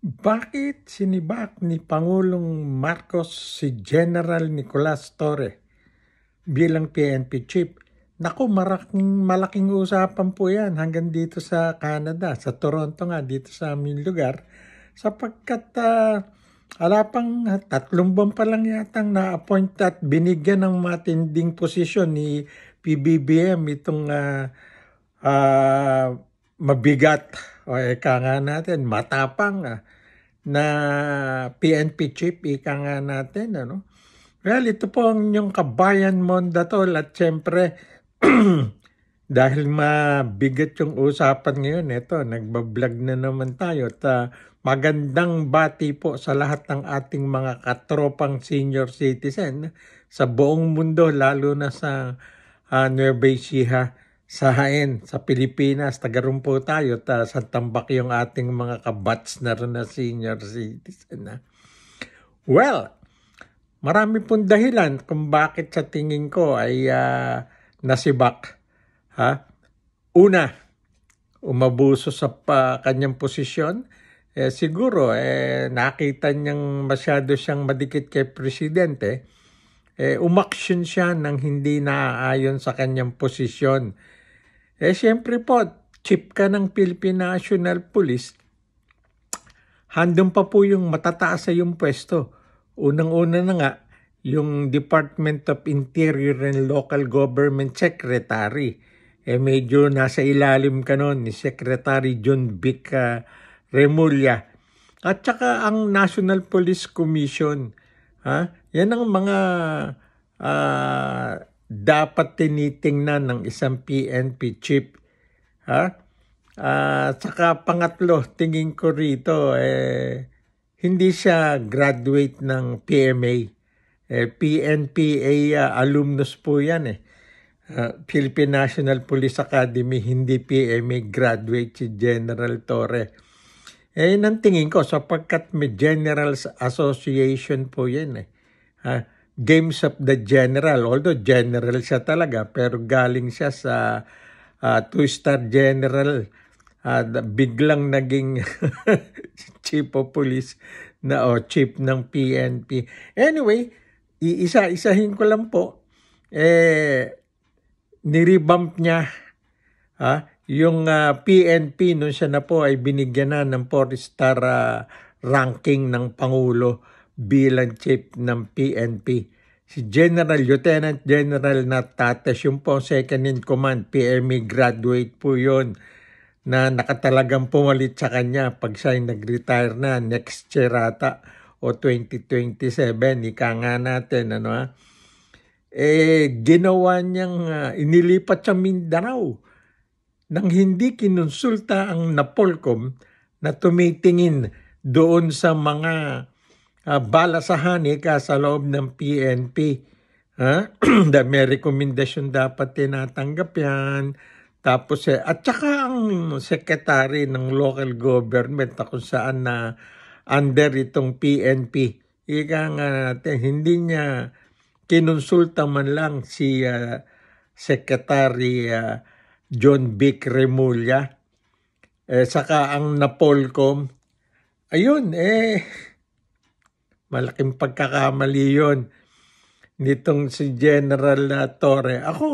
Bakit sinibak ni Pangulong Marcos si General Nicolas Torre bilang PNP chief? Naku, malaking usapan po yan hanggang dito sa Canada, sa Toronto nga, dito sa aming lugar. Sapagkat ala pang 3 buwan pa lang yatang na-appoint at binigyan ng matinding posisyon ni PBBM itong mabigat o eka nga natin, matapang na PNP chief, ika nga natin, ano? Well, ito po ang inyong kabayan Mondatol at syempre, dahil mabigat yung usapan ngayon, ito, nagbablog na naman tayo at magandang bati po sa lahat ng ating mga katropang senior citizen sa buong mundo, lalo na sa Nueva Ecija, sa Jaén, sa Pilipinas. Tagaroon po tayo at sa tambak yung ating mga kabats na rin na senior citizen. Well, marami pong dahilan kung bakit sa tingin ko ay nasibak. Una, umabuso sa kanyang posisyon. Siguro nakita niyang masyado siyang madikit kay Presidente. Umaksyon siya nang hindi naaayon sa kanyang posisyon. Siyempre po, chief ka ng Philippine National Police, handong pa po yung matataas sa yung pwesto. Unang-una na nga, yung Department of Interior and Local Government Secretary. Medyo nasa ilalim ka nun ni Secretary John Vic Remulla. At saka ang National Police Commission. Yan ang mga dapat tinitingnan ng isang PNP chief. Saka pangatlo, tingin ko rito, hindi siya graduate ng PMA. PNP alumnus po yan Philippine National Police Academy, hindi PMA graduate si General Torre. Nang tingin ko, sapagkat may Generals Association po yan Games of the General, although general siya talaga, pero galing siya sa 2-star general, biglang naging chief of police chief ng PNP. Anyway, iisa-isahin ko lang po, nirevamp niya yung PNP nung siya na po ay binigyan na ng 4-star ranking ng Pangulo bilang chief ng PNP. Si Lieutenant General Natates, yung po second in command, PMA graduate po yun, na nakatalagang pumalit sa kanya pag siya nag-retire na next year ata o 2027, ika nga natin, ginawa niyang inilipat sa Mindanao nang hindi kinonsulta ang Napolcom na tumitingin doon sa mga balasahan sa loob ng PNP. May rekomendasyon dapat tinatanggap yan. Tapos, at saka ang secretary ng local government kung saan na under itong PNP. Ika nga natin, hindi niya kinonsulta man lang si Secretary John Vic Remulla. Saka ang Napolcom, ayun, malaking pagkakamali yun nitong si General Torre. Ako,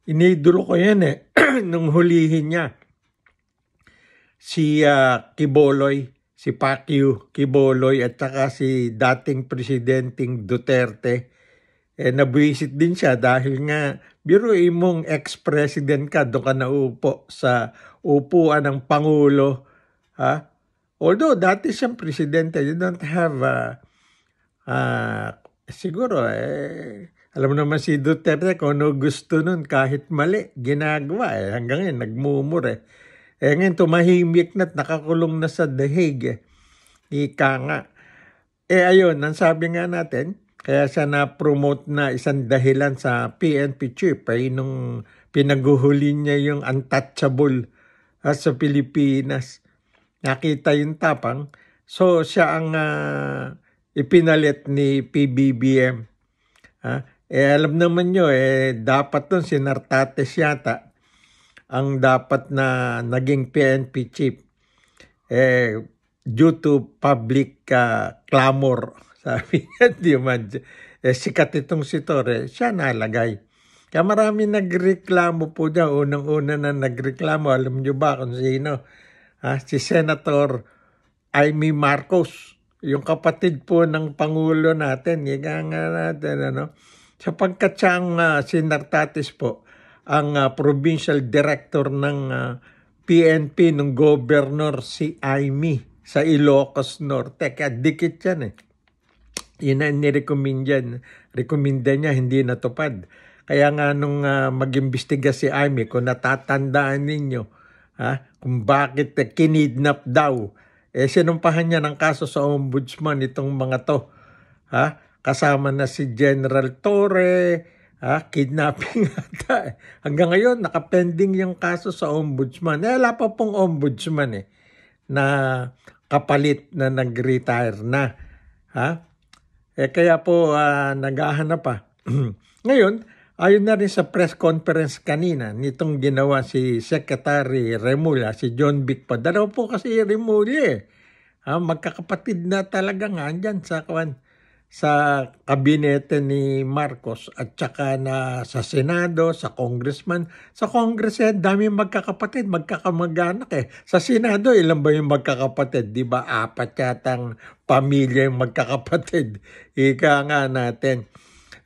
inidolo ko yan nung hulihin niya. Si Quiboloy, si Pacquiao Quiboloy at saka si dating Presidenteng Duterte. Nabwisit din siya dahil nga, biruin mong ex-president ka, doon ka naupo sa upuan ng Pangulo. Although dati siyang presidente, you don't have, siguro, alam mo naman si Duterte kung ano gusto nun, kahit mali, ginagawa hanggang ngayon, nagmumure. Ngayon tumahimik na't nakakulong na sa The Hague. Ika nga. Ayun, ang sabi nga natin, kaya siya na-promote na isang dahilan sa PNP chief nung pinaguhuli niya yung untouchable sa Pilipinas. Nakita yung tapang. So, siya ang ipinalit ni PBBM. Alam naman nyo, dapat doon si Natates yata ang dapat na naging PNP chief. due to public clamor. Sabi niya, di man, sikat itong si Torre, siya nalagay. Kaya marami nagreklamo po dyan. Unang-una na nagreklamo, alam niyo ba kung sino? Si Senator Amy Marcos, yung kapatid po ng Pangulo natin, ika nga natin, sapagkat siyang sinartatis po, ang provincial director ng PNP ng governor si Amy sa Ilocos Norte. Kaya dikit yan Yun ang nirekomenda niya, hindi natupad. Kaya nga nung mag-imbestiga si Amy, kung natatandaan ninyo, kung bakit kinidnap daw, sinumpahan niya ng kaso sa ombudsman itong mga to. Kasama na si General Torre, kidnapping ata. Hanggang ngayon, nakapending yung kaso sa ombudsman. Wala pa pong ombudsman na kapalit na nag-retire na. Kaya po naghahanap pa. Ngayon, ayon na rin sa press conference kanina, nitong ginawa si Secretary Remulla, si John Vic pa. Dalawa po kasi Remulla magkakapatid na talaga nga dyan sa kabinete ni Marcos at saka na sa Senado, sa Congressman. Sa Congress dami magkakapatid, magkakamag-anak Sa Senado, ilan ba yung magkakapatid? Di ba 4 yatang pamilya yung magkakapatid? Ika nga natin.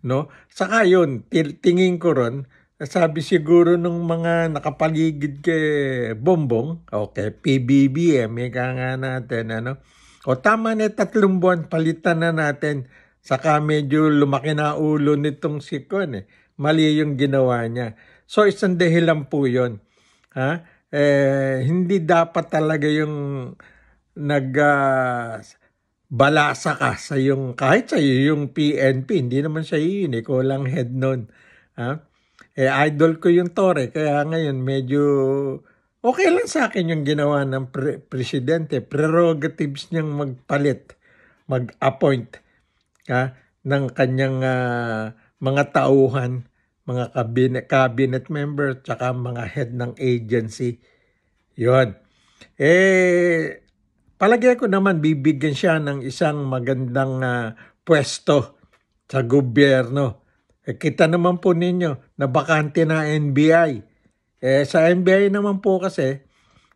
No? Saka yun, tingin ko ron, sabi siguro nung mga nakapaligid kay Bongbong, okay, PBBM, ika nga natin, o tama na 3 buwan, palitan na natin. Saka medyo lumaki na ulo nitong si Con. Mali yung ginawa niya. So isang dahilan po yun. Hindi dapat talaga yung balasa ka sa yung, kahit sa yung PNP, hindi naman siya yun, ikaw lang head nun. Idol ko yung Torre, kaya ngayon medyo okay lang sa akin yung ginawa ng presidente. Prerogatives niyang magpalit, mag-appoint ng kanyang mga tauhan, mga cabinet member, tsaka mga head ng agency. Yun. Palagay ko naman bibigyan siya ng isang magandang pwesto sa gobyerno. Kita naman po ninyo na bakante na NBI. Sa NBI naman po kasi,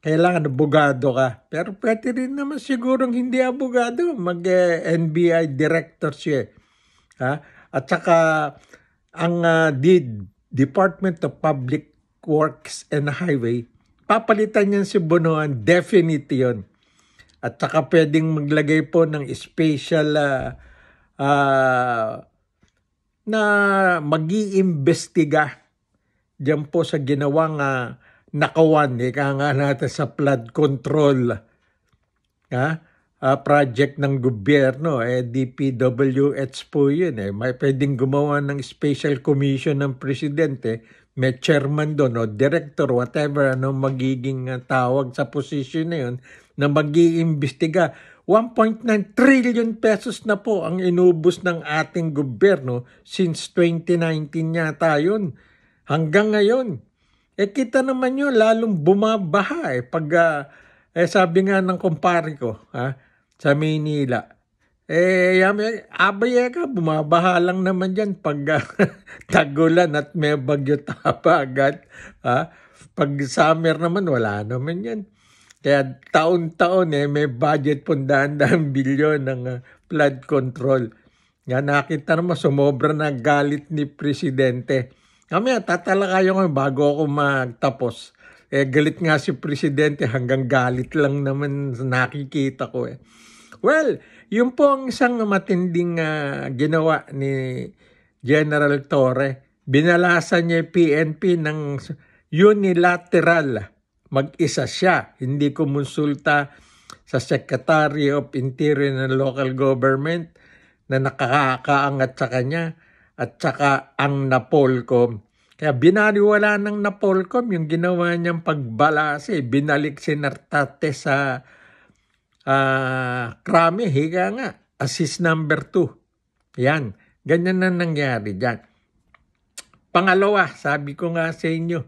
kailangan abogado ka. Pero pwede rin naman sigurong hindi abogado. Mag-NBI director siya. At saka ang Department of Public Works and Highway, papalitan niyan si Bonoan, definite yun. At saka pwedeng maglagay po ng special na mag-iimbestiga diyan po sa ginawang nakawan, ika nga natin sa flood control project ng gobyerno. DPWH po yun. May pwedeng gumawa ng special commission ng presidente, may chairman doon o director, whatever, magiging tawag sa position na yun, na mag-iimbestiga. 1.9 trillion pesos na po ang inubos ng ating gobyerno since 2019 yata yun. Hanggang ngayon. Kita naman yun, lalong bumabaha Pag, sabi nga ng kumpare ko, sa Maynila, abay ka, bumabaha lang naman dyan pag tagulan at may bagyo tabagat. Pag summer naman, wala naman yan. Kaya taon-taon may budget po daan-daan bilyon ng flood control. Nga nakita naman, sumobra na galit ni Presidente. Kami, tatalakayo ko bago ako magtapos. Galit nga si Presidente, hanggang galit lang naman nakikita ko Well, yun po ang isang matinding ginawa ni General Torre. Binalasan niya yung PNP ng unilateral. Mag-isa siya, hindi kumonsulta sa Secretary of Interior and Local Government na nakakaangat sa kanya at saka ang Napolcom. Kaya binaliwala ng Napolcom yung ginawa niyang pagbalase. Binalik si Nartate sa Krami, higa nga, assist number 2. Yan, ganyan na nangyari dyan. Pangalawa, sabi ko nga sa inyo,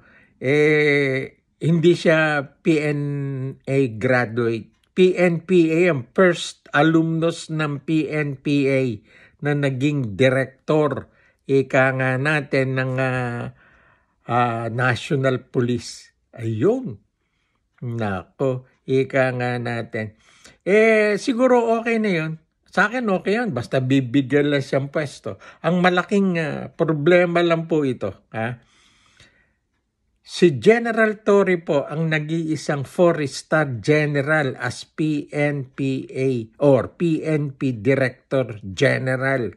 hindi siya PNA graduate. PNPA, ang first alumnus ng PNPA na naging direktor, ika nga natin, ng National Police. Ayun. Nako, ika nga natin. Siguro okay na yun. Sa akin okay yan, basta bibigyan lang siyang pwesto. Ang malaking problema lang po ito. Si General Torre po ang nag-iisang 4-star general as PNPA or PNP Director General.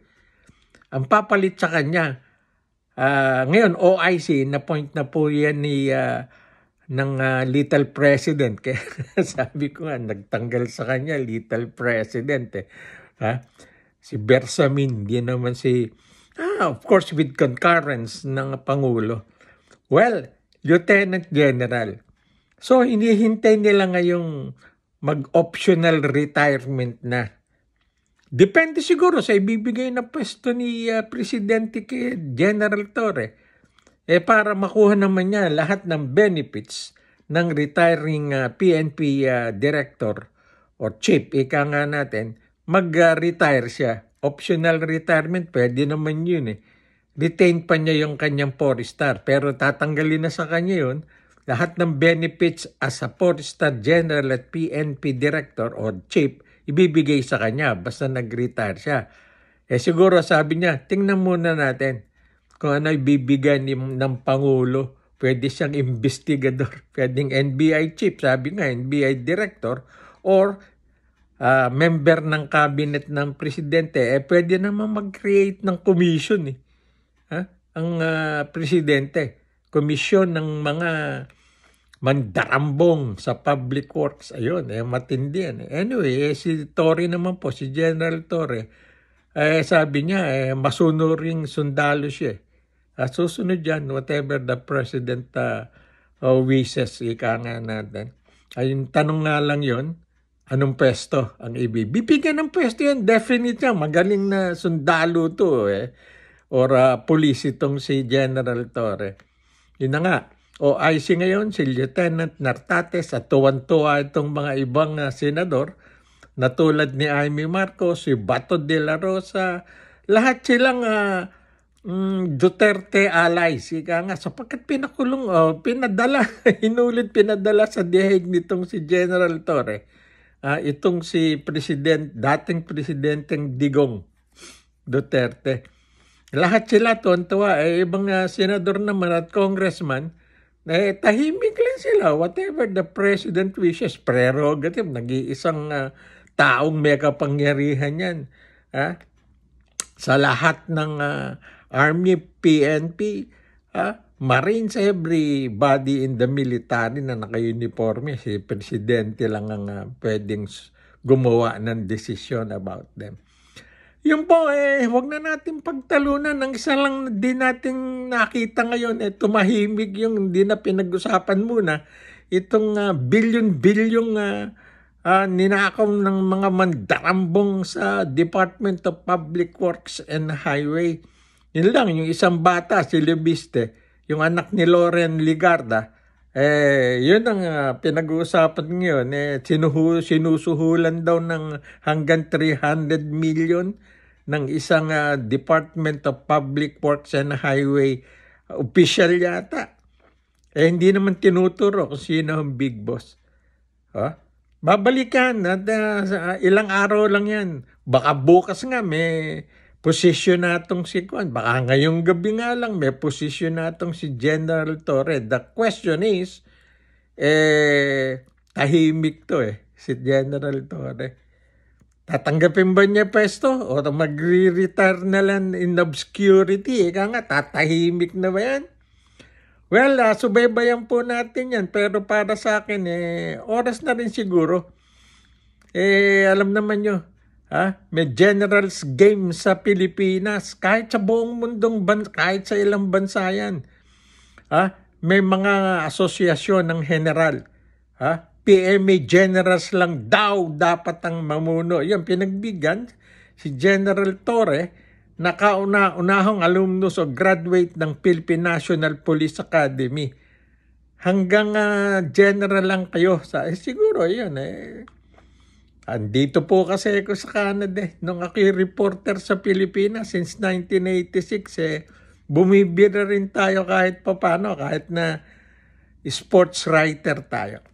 Ang papalit sa kanya, ngayon OIC, na-point na po yan ng Little President. Kaya sabi ko nga, nagtanggal sa kanya, Little President. Si Bersamin, di naman of course with concurrence ng Pangulo. Well, Lieutenant General. So, hinihintay nila ngayong mag-optional retirement na. Depende siguro sa ibibigay na pwesto ni Presidente kay General Torre. Para makuha naman niya lahat ng benefits ng retiring PNP Director or Chief, ika nga natin, mag-retire siya. Optional retirement, pwede naman yun Retain pa niya yung kanyang 4-star. Pero tatanggalin na sa kanya yun. Lahat ng benefits as a 4-star general at PNP director or chief, ibibigay sa kanya basta nag-retire siya. Siguro sabi niya, tingnan muna natin kung ano ibibigay ng Pangulo. Pwede siyang investigador. Pwedeng NBI chief, sabi nga, NBI director, or member ng cabinet ng presidente. Pwede naman mag-create ng commission ang presidente, komisyon ng mga mandarambong sa public works. Ayun, matindi yan. Anyway, si Torre naman po, si General Torre, sabi niya, masunuring sundalo siya. Susunod yan, whatever the president wishes, ika nga natin. Ayun, tanong nga lang yon, anong pwesto ang ibibigyan ng pwesto yan? Definite yan, magaling na sundalo to or police itong si General Torre. Yun na nga, OIC ngayon, si Lieutenant Nartates at tuwan-tuwa itong mga ibang senador na tulad ni Amy Marcos, si Bato de la Rosa, lahat silang Duterte allies. Ika nga, sapagkat pinadala, pinadala sa dihig nitong si General Torre. Itong si dating presidenteng Digong Duterte. Lahat sila tuwan-tuwa. Ibang senador naman at congressman, tahimik lang sila. Whatever the president wishes, prerogative. Nag-iisang taong may kapangyarihan yan. Sa lahat ng Army, PNP, Marines, everybody in the military na naka-uniforme, si presidente lang ang pwedeng gumawa ng desisyon about them. Yung po, huwag na natin pagtalunan. Ang isa lang din natin nakita ngayon, tumahimik yung hindi na pinag-usapan muna. Itong bilyon-bilyong ninakaw ng mga mandarambong sa Department of Public Works and Highway. Yun lang, yung isang bata, si Lebiste, yung anak ni Loren Ligarda, yun ang pinag-uusapan ngayon. Sinusuhulan daw ng hanggang 300 million ng isang Department of Public Works and Highway official yata. Hindi naman tinuturo kung sino ang big boss. Babalikan at ilang araw lang yan. Baka bukas nga may posisyon natong si Kwan. Baka ngayong gabi nga lang may posisyon natong si General Torre. The question is, tahimik to si General Torre. Tatanggapin ba niya pwesto o magre-retire na lang in obscurity? Ika nga, tatahimik na ba yan? Well, subaybayan po natin yan. Pero para sa akin, oras na rin siguro. Alam naman nyo, may generals game sa Pilipinas. Kahit sa buong mundong, kahit sa ilang bansa yan. May mga asosyasyon ng general. PMA generals lang daw dapat ang mamuno. Yan, pinagbigyan si General Torre, nakauna-unahong alumnus o graduate ng Philippine National Police Academy. Hanggang general lang kayo. Siguro yun Andito po kasi ako sa Canada nung ako'y reporter sa Pilipinas since 1986 bumibira rin tayo kahit papano, kahit na sports writer tayo.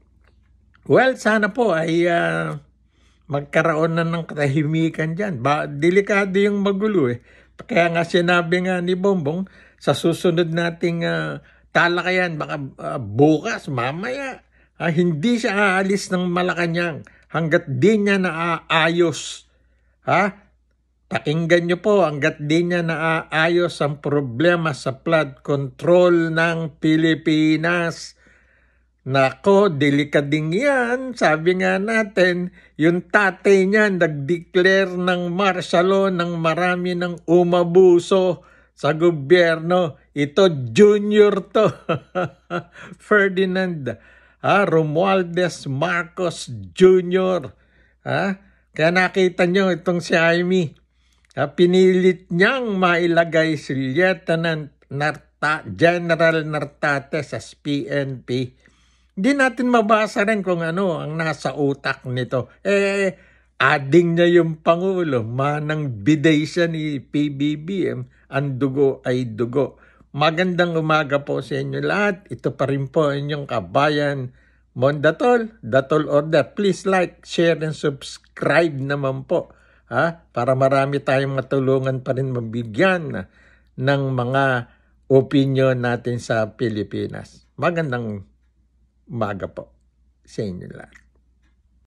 Well, sana po ay magkaroon na ng katahimikan dyan. Delikado yung magulo eh. Kaya nga sinabi nga ni Bongbong, sa susunod nating talakayan, baka bukas, mamaya, hindi siya aalis ng Malacanang hanggat di niya naaayos. Pakinggan niyo po, hanggat di niya naaayos ang problema sa flood control ng Pilipinas. Nako, delikading yan. Sabi nga natin, yung tatay niya nag-declare ng martial law ng marami ng umabuso sa gobyerno. Ito, junior to. Ferdinand Romualdez Marcos Jr. Kaya nakita nyo itong si Jaime. Pinilit niyang mailagay si Lieutenant General Nartate sa PNP. Hindi natin mabasa rin kung ano ang nasa utak nito. Ading niya yung Pangulo. Manang biday siya ni PBBM. Ang dugo ay dugo. Magandang umaga po sa inyo lahat. Ito pa rin po inyong kabayan Mondatol. Datol Order. Please like, share, and subscribe naman po. Para marami tayong matulungan pa rin mabigyan ng mga opinion natin sa Pilipinas. Magandang umaga po sa inyo lahat.